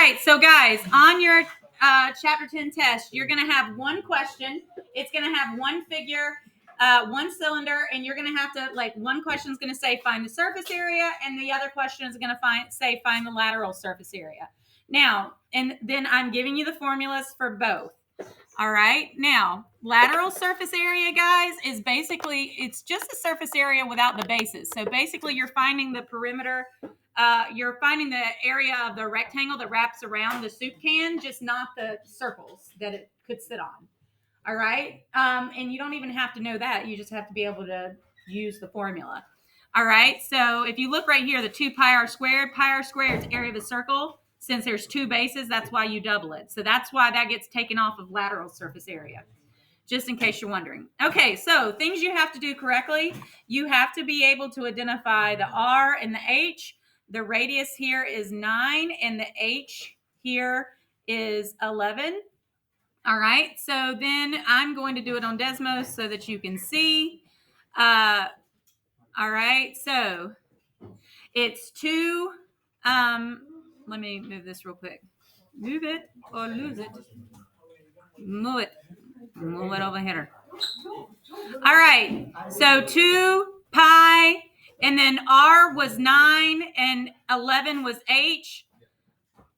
right, so guys, on your chapter 10 test, you're going to have one question. It's going to have one figure, one cylinder, and you're going to have to, like, one question is going to say find the surface area, and the other question is going to say find the lateral surface area. Now, and then I'm giving you the formulas for both. All right. Now, lateral surface area, guys, is basically, it's just the surface area without the bases. So basically, you're finding the perimeter. You're finding the area of the rectangle that wraps around the soup can, just not the circles that it could sit on. All right. And you don't even have to know that. You just have to be able to use the formula. All right. So if you look right here, the 2 pi r squared is area of a circle. Since there's 2 bases, that's why you double it. So that's why that gets taken off of lateral surface area, just in case you're wondering. Okay, so things you have to do correctly. You have to be able to identify the R and the H. The radius here is 9, and the H here is 11. All right, so then I'm going to do it on Desmos so that you can see. All right, so it's 2. Let me move this real quick. Move it or lose it. Move it. Move it over here. All right. So 2 pi, and then R was 9, and 11 was H,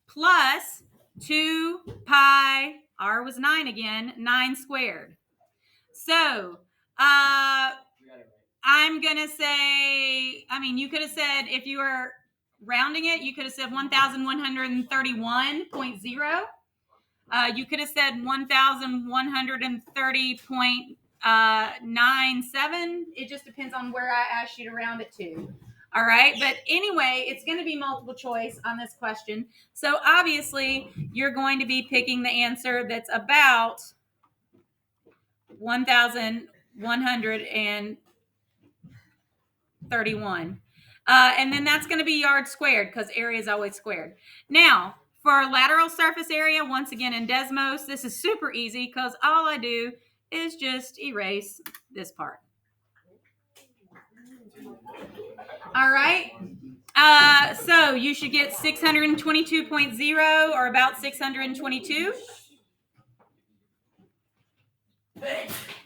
plus 2 pi, R was 9 again, 9 squared. So I'm going to say, I mean, you could have said, if you were rounding it, you could have said 1,131.0. You could have said 1,130.97. It just depends on where I asked you to round it to. All right. But anyway, it's going to be multiple choice on this question. So obviously, you're going to be picking the answer that's about 1,131. And then that's going to be yards squared because area is always squared. Now, for lateral surface area, once again in Desmos, this is super easy because all I do is just erase this part. All right. So you should get 622.0 or about 622.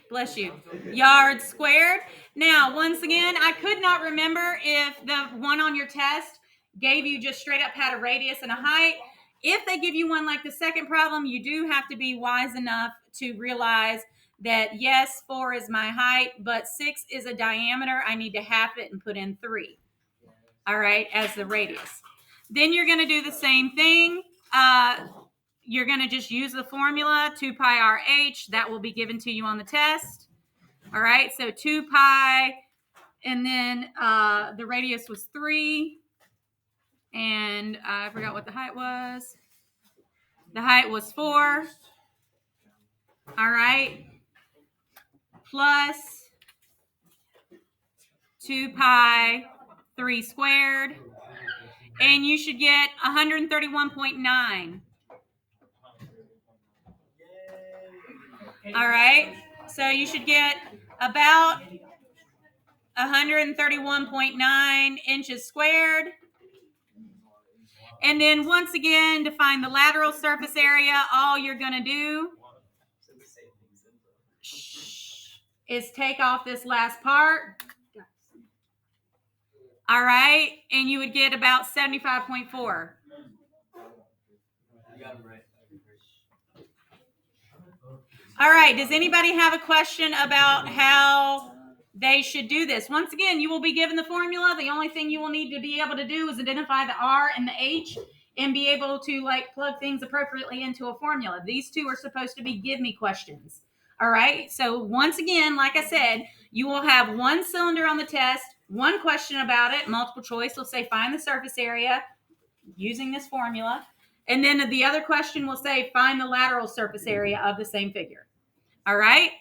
Bless you. Yards squared. Now, once again, I could not remember if the one on your test gave you just straight up had a radius and a height. If they give you one like the second problem, you do have to be wise enough to realize that, yes, 4 is my height, but 6 is a diameter. I need to half it and put in 3, all right, as the radius. Then you're going to do the same thing. You're going to just use the formula, 2 pi RH. That will be given to you on the test. All right, so 2 pi, and then the radius was 3. And I forgot what the height was. The height was 4. All right. Plus 2 pi 3 squared. And you should get 131.9. All right. So you should get about 131.9 inches squared. And then once again, to find the lateral surface area, all you're going to do is take off this last part. All right. And you would get about 75.4. All right. Does anybody have a question about how they should do this? Once again, you will be given the formula. The only thing you will need to be able to do is identify the R and the H and be able to like plug things appropriately into a formula. These two are supposed to be give me questions. All right. So once again, like I said, you will have one cylinder on the test, one question about it, multiple choice. Will say find the surface area using this formula. And then the other question will say find the lateral surface area of the same figure. All right.